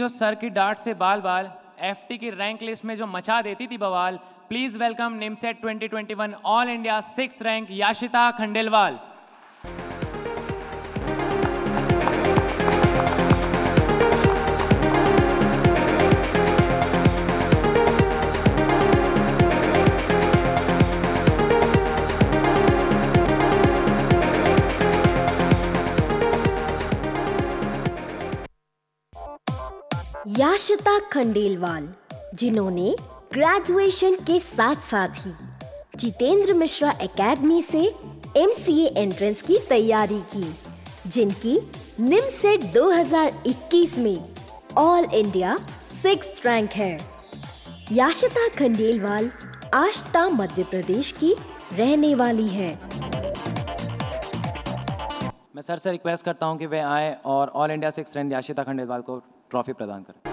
जो सर की डांट से बाल बाल, एफटी की रैंक लिस्ट में जो मचा देती थी बवाल, please welcome NIMCET 2021 all India 6th rank Yashita Khandelwal. Yashita Khandelwal, जिन्होंने ग्रेजुएशन के साथ साथ ही जितेंद्र मिश्रा एकेडमी से MCA एंट्रेंस की तैयारी की, जिनकी निमसेट 2021 में ऑल इंडिया 6th रैंक है। याशिता खंडेलवाल आष्टा मध्य प्रदेश की रहने वाली है। मैं सर से रिक्वेस्ट करता हूं कि वे आए और all India 6th rank Yashita Khandelwal को ट्रॉफी प्रदान करें।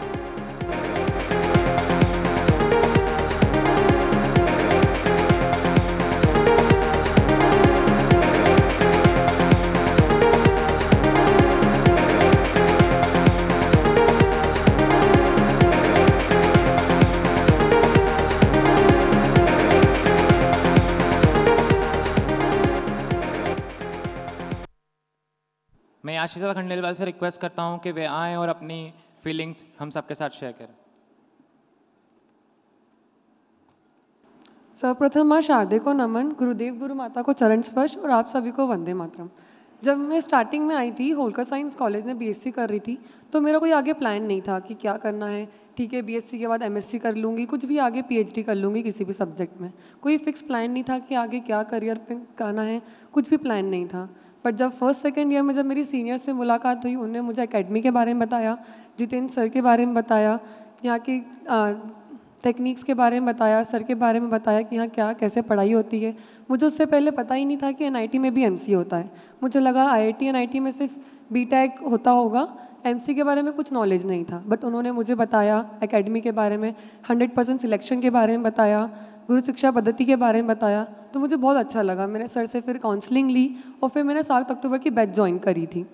मैं याशिता खंडेलवाल से रिक्वेस्ट करता हूं कि वे आएं और अपनी फीलिंग्स हम सबके साथ शेयर करें। सर्वप्रथम माँ शारदे को नमन, गुरुदेव गुरु माता को चरण स्पर्श और आप सभी को वंदे मातरम। जब मैं स्टार्टिंग में आई थी, होलकर साइंस कॉलेज में BSc कर रही थी, तो मेरा कोई आगे प्लान नहीं था कि क्या करना है। ठीक है, BSc के बाद MSc कर लूँगी, कुछ भी आगे PhD कर लूँगी किसी भी सब्जेक्ट में। कोई फिक्स प्लान नहीं था कि आगे क्या करियर पे करना है, कुछ भी प्लान नहीं था। बट जब फर्स्ट सेकेंड ईयर में जब मेरी सीनियर से मुलाकात हुई, उन्होंने मुझे एकेडमी के बारे में बताया, जितेंद्र सर के बारे में बताया, यहाँ की टेक्निक्स के बारे में बताया, सर के बारे में बताया कि यहाँ क्या कैसे पढ़ाई होती है। मुझे उससे पहले पता ही नहीं था कि NIT में भी MCA होता है। मुझे लगा IIT NIT में सिर्फ BTech होता होगा, MC के बारे में कुछ नॉलेज नहीं था। बट उन्होंने मुझे बताया एकेडमी के बारे में, 100% सिलेक्शन के बारे में बताया, गुरु शिक्षा पद्धति के बारे में बताया, तो मुझे बहुत अच्छा लगा। मैंने सर से फिर काउंसलिंग ली और फिर मैंने 7 अक्टूबर की बैच ज्वाइन करी थी।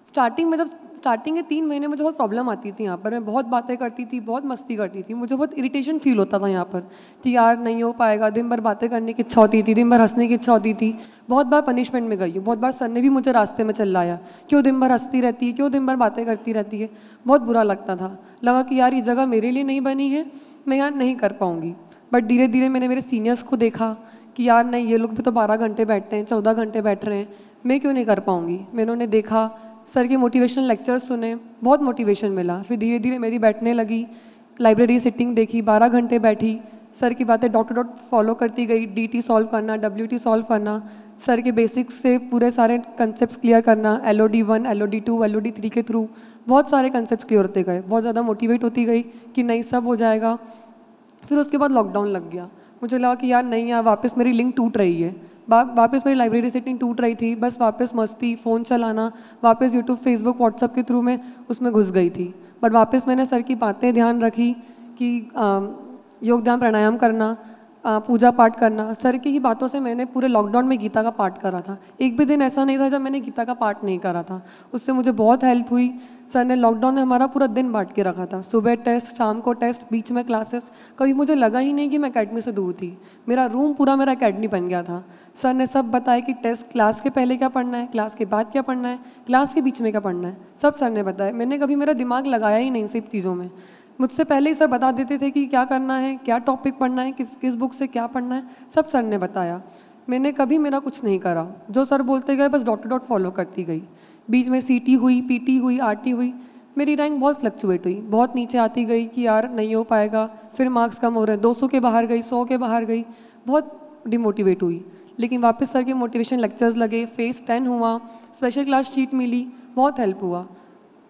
स्टार्टिंग के 3 महीने मुझे बहुत प्रॉब्लम आती थी यहाँ पर। मैं बहुत बातें करती थी, बहुत मस्ती करती थी, मुझे बहुत इरिटेशन फील होता था यहाँ पर कि यार नहीं हो पाएगा। दिन भर बातें करने की इच्छा होती थी, दिन भर हंसने की इच्छा होती थी। बहुत बार पनिशमेंट में गई हूँ, बहुत बार सर ने भी मुझे रास्ते में चिल्लाया, क्यों दिन भर हंसती रहती है, क्यों दिन भर बातें करती रहती है। बहुत बुरा लगता था, लगा कि यार ये जगह मेरे लिए नहीं बनी है, मैं यहाँ नहीं कर पाऊँगी। बट धीरे धीरे मैंने मेरे सीनियर्स को देखा कि यार नहीं, ये लोग भी तो 12 घंटे बैठते हैं, 14 घंटे बैठ रहे हैं, मैं क्यों नहीं कर पाऊँगी। मैंने उन्हें देखा, सर के मोटिवेशनल लेक्चर्स सुने, बहुत मोटिवेशन मिला। फिर धीरे धीरे मेरी बैठने लगी, लाइब्रेरी सिटिंग देखी, 12 घंटे बैठी, सर की बातें डॉट टू डॉट फॉलो करती गई। DT सॉल्व करना, WT सॉल्व करना, सर के बेसिक्स से पूरे सारे कंसेप्ट क्लियर करना, LOD 1, LOD 2, LOD 3 के थ्रू बहुत सारे कंसेप्ट क्लियर होते गए। बहुत ज़्यादा मोटिवेट होती गई कि नहीं सब हो जाएगा। फिर उसके बाद लॉकडाउन लग गया, मुझे लगा कि यार नहीं, यार वापस मेरी लिंक टूट रही है, वापस मेरी लाइब्रेरी सेटिंग टूट रही थी। बस वापस मस्ती, फ़ोन चलाना, वापस यूट्यूब, फेसबुक, व्हाट्सअप के थ्रू में उसमें घुस गई थी। बट वापस मैंने सर की बातें ध्यान रखी कि योग ध्यान प्राणायाम करना, पूजा पाठ करना। सर की ही बातों से मैंने पूरे लॉकडाउन में गीता का पाठ करा था। एक भी दिन ऐसा नहीं था जब मैंने गीता का पाठ नहीं करा था। उससे मुझे बहुत हेल्प हुई। सर ने लॉकडाउन में हमारा पूरा दिन बांट के रखा था, सुबह टेस्ट, शाम को टेस्ट, बीच में क्लासेस। कभी मुझे लगा ही नहीं कि मैं एकेडमी से दूर थी। मेरा रूम पूरा मेरा एकेडमी बन गया था। सर ने सब बताया कि टेस्ट क्लास के पहले क्या पढ़ना है, क्लास के बाद क्या पढ़ना है, क्लास के बीच में क्या पढ़ना है, सब सर ने बताया। मैंने कभी मेरा दिमाग लगाया ही नहीं इन सब चीज़ों में। मुझसे पहले ही सर बता देते थे कि क्या करना है, क्या टॉपिक पढ़ना है, किस बुक से क्या पढ़ना है, सब सर ने बताया। मैंने कभी मेरा कुछ नहीं करा, जो सर बोलते गए बस डॉट टू डॉट फॉलो करती गई। बीच में CT हुई, PT हुई, RT हुई, मेरी रैंक बहुत फ्लक्चुएट हुई, बहुत नीचे आती गई कि यार नहीं हो पाएगा। फिर मार्क्स कम हो रहे हैं, 200 के बाहर गई, 100 के बाहर गई, बहुत डिमोटिवेट हुई। लेकिन वापस सर के मोटिवेशन लेक्चर्स लगे, फेज 10 हुआ, स्पेशल क्लास शीट मिली, बहुत हेल्प हुआ।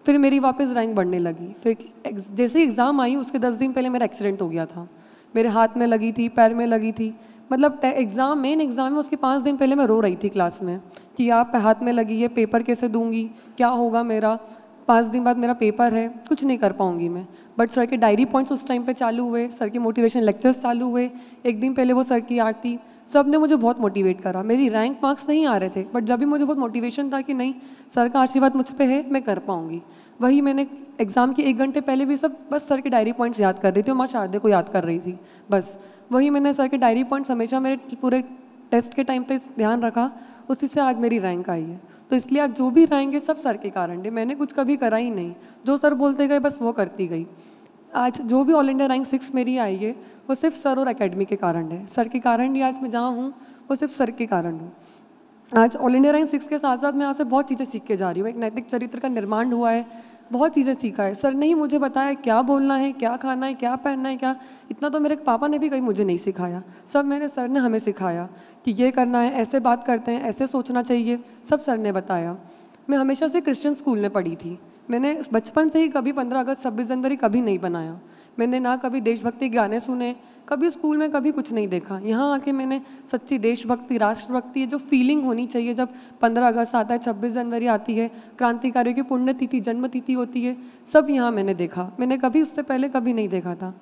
फिर मेरी वापस रैंक बढ़ने लगी। फिर जैसे ही एग्ज़ाम आई उसके 10 दिन पहले मेरा एक्सीडेंट हो गया था। मेरे हाथ में लगी थी, पैर में लगी थी, मतलब मेन एग्ज़ाम में उसके 5 दिन पहले मैं रो रही थी क्लास में कि आप हाथ में लगी है, पेपर कैसे दूंगी, क्या होगा मेरा, 5 दिन बाद मेरा पेपर है, कुछ नहीं कर पाऊंगी मैं। बट सर के डायरी पॉइंट्स उस टाइम पे चालू हुए, सर के मोटिवेशन लेक्चर्स चालू हुए, एक दिन पहले वो सर की आरती, सब ने मुझे बहुत मोटिवेट करा। मेरी रैंक मार्क्स नहीं आ रहे थे, बट जब भी मुझे बहुत मोटिवेशन था कि नहीं सर का आशीर्वाद मुझ पे है, मैं कर पाऊँगी, वही मैंने एग्ज़ाम के 1 घंटे पहले भी सब बस सर के डायरी पॉइंट्स याद कर रही थी और माँ शारदे को याद कर रही थी, बस वही मैंने सर के डायरी पॉइंट्स हमेशा मेरे पूरे टेस्ट के टाइम पे ध्यान रखा, उसी से आज मेरी रैंक आई है। तो इसलिए आज जो भी रैंक है सब सर के कारण है, मैंने कुछ कभी करा ही नहीं, जो सर बोलते गए बस वो करती गई। आज जो भी ऑल इंडिया रैंक 6 मेरी आई है वो सिर्फ सर और एकेडमी के कारण है, सर के कारण ही आज मैं जहाँ हूँ वो सिर्फ सर के कारण हूँ। आज ऑल इंडिया रैंक 6 के साथ साथ मैं यहाँ से बहुत चीज़ें सीख के जा रही हूँ, एक नैतिक चरित्र का निर्माण हुआ है, बहुत चीज़ें सीखा है। सर ने ही मुझे बताया क्या बोलना है, क्या खाना है, क्या पहनना है, क्या, इतना तो मेरे पापा ने भी कहीं मुझे नहीं सिखाया, सब मेरे सर ने हमें सिखाया कि ये करना है, ऐसे बात करते हैं, ऐसे सोचना चाहिए, सब सर ने बताया। मैं हमेशा से क्रिश्चियन स्कूल में पढ़ी थी, मैंने बचपन से ही कभी 15 अगस्त 26 जनवरी कभी नहीं बनाया, मैंने ना कभी देशभक्ति गाने सुने, कभी स्कूल में कभी कुछ नहीं देखा। यहाँ आके मैंने सच्ची देशभक्ति, राष्ट्रभक्ति, जो फीलिंग होनी चाहिए जब 15 अगस्त आता है, 26 जनवरी आती है, क्रांतिकारियों की पुण्यतिथि, जन्मतिथि होती है, सब यहाँ मैंने देखा, मैंने कभी उससे पहले कभी नहीं देखा था।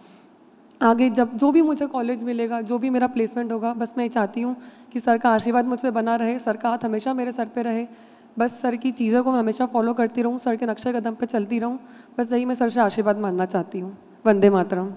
आगे जब जो भी मुझे कॉलेज मिलेगा, जो भी मेरा प्लेसमेंट होगा, बस मैं चाहती हूँ कि सर का आशीर्वाद मुझ पर बना रहे, सर का हाथ हमेशा मेरे सर पे रहे, बस सर की चीज़ों को मैं हमेशा फॉलो करती रहूँ, सर के नक्शे कदम पे चलती रहूँ, बस यही मैं सर से आशीर्वाद मानना चाहती हूँ। वंदे मातरम।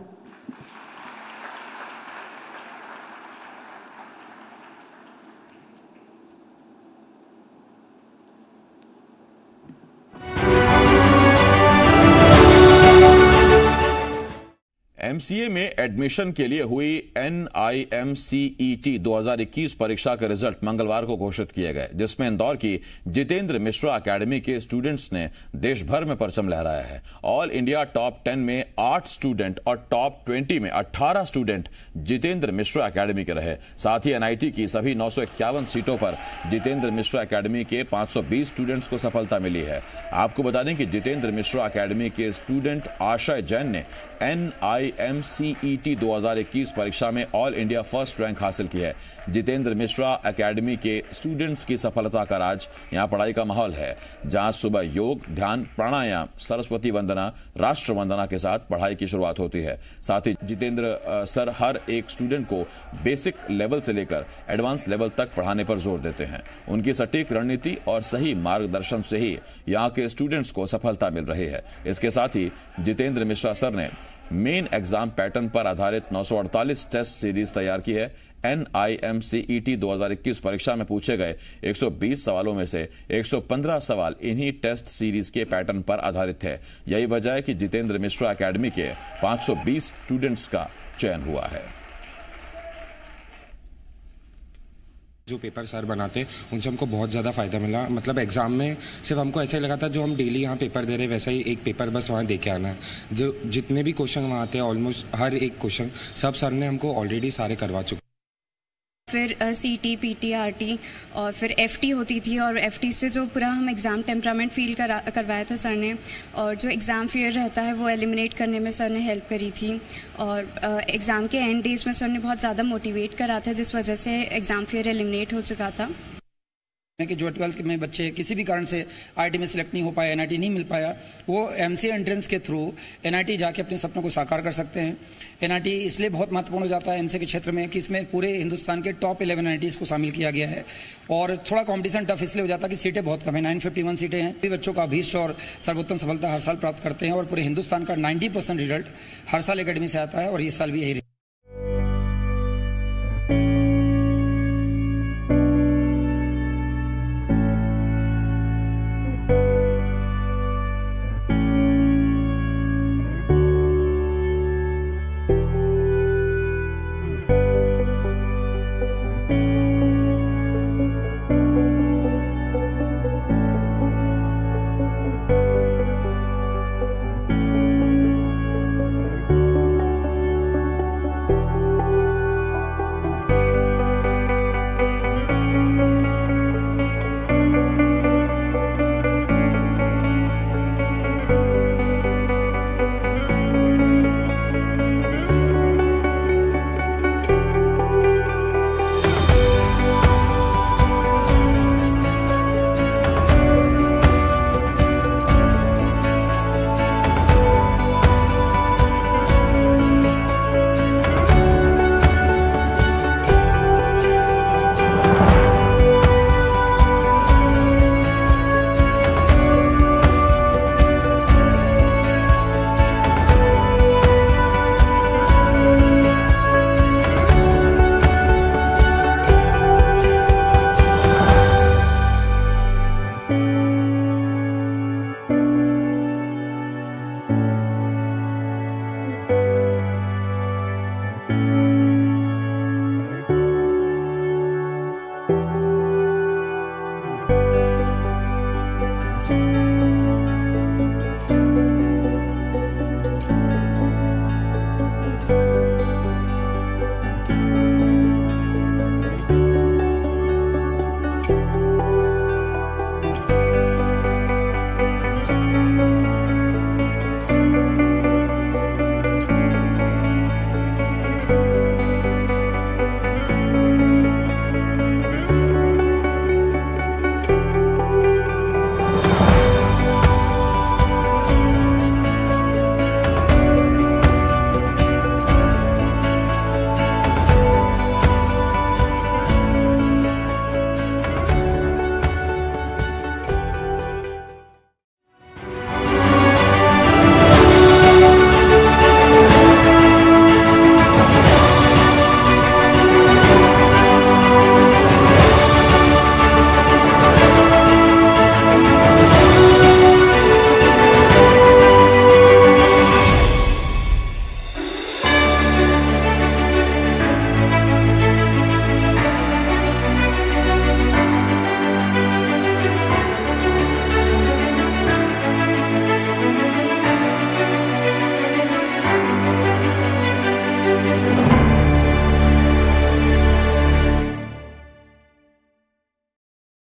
एमसीए में एडमिशन के लिए हुई NIMCET 2021 परीक्षा के रिजल्ट मंगलवार को घोषित किए गए, जिसमें इंदौर की जितेंद्र मिश्रा एकेडमी के स्टूडेंट्स ने देश भर में परचम लहराया है। ऑल इंडिया टॉप 10 में 8 स्टूडेंट और टॉप 20 में 18 स्टूडेंट जितेंद्र मिश्रा एकेडमी के रहे। साथ ही NIT की सभी 951 सीटों पर जितेंद्र मिश्रा एकेडमी के 520 स्टूडेंट्स को सफलता मिली है। आपको बता दें कि जितेंद्र मिश्रा एकेडमी के स्टूडेंट आशय जैन ने NIMCET 2021 परीक्षा में ऑल इंडिया फर्स्ट रैंक हासिल की है। जितेंद्र मिश्रा एकेडमी के स्टूडेंट्स की सफलता का राज यहां पढ़ाई का माहौल है, जहां सुबह योग, ध्यान, प्राणायाम, सरस्वती वंदना, राष्ट्र वंदना के साथ पढ़ाई की शुरुआत होती है। साथ ही जितेंद्र सर हर एक स्टूडेंट को बेसिक लेवल से लेकर एडवांस लेवल तक पढ़ाने पर जोर देते हैं। उनकी सटीक रणनीति और सही मार्गदर्शन से ही यहाँ के स्टूडेंट्स को सफलता मिल रही है। इसके साथ ही जितेंद्र मिश्रा सर ने मेन एग्जाम पैटर्न पर आधारित 948 टेस्ट सीरीज तैयार की है। NIMCET 2021 परीक्षा में पूछे गए 120 सवालों में से 115 सवाल इन्हीं टेस्ट सीरीज के पैटर्न पर आधारित थे। यही वजह है कि जितेंद्र मिश्रा एकेडमी के 520 स्टूडेंट्स का चयन हुआ है। जो पेपर सर बनाते उनसे हमको बहुत ज़्यादा फ़ायदा मिला। मतलब एग्ज़ाम में सिर्फ हमको ऐसा ही लगा था जो हम डेली यहाँ पेपर दे रहे वैसा ही एक पेपर बस वहाँ दे के आना है। जो जितने भी क्वेश्चन वहाँ आते हैं ऑलमोस्ट हर एक क्वेश्चन सब सर ने हमको ऑलरेडी सारे करवा चुके। फिर CT, PT, RT और फिर FT होती थी, और FT से जो पूरा हम एग्ज़ाम टेम्परामेंट फील करवाया था सर ने, और जो एग्ज़ाम फेयर रहता है वो एलिमिनेट करने में सर ने हेल्प करी थी, और एग्ज़ाम के एंड डेज में सर ने बहुत ज़्यादा मोटिवेट करा था, जिस वजह से एग्ज़ाम फेयर एलिमिनेट हो चुका था। कि जो 12th में बच्चे किसी भी कारण से IIT में सिलेक्ट नहीं हो पाया, NIT नहीं मिल पाया, वो MCA एंट्रेंस के थ्रू NIT जाके अपने सपनों को साकार कर सकते हैं। NIT इसलिए बहुत महत्वपूर्ण हो जाता है MCA के क्षेत्र में कि इसमें पूरे हिंदुस्तान के टॉप 11 NITs को शामिल किया गया है, और थोड़ा कॉम्पिटिशन टफ इसलिए हो जाता है कि सीटें बहुत कम है, 951 सीटें हैं। भी बच्चों का अभीष्ट और सर्वोत्तम सफलता हर साल प्राप्त करते हैं, और पूरे हिंदुस्तान का 90% रिजल्ट हर साल एकेडमी से आता है, और इस साल भी यही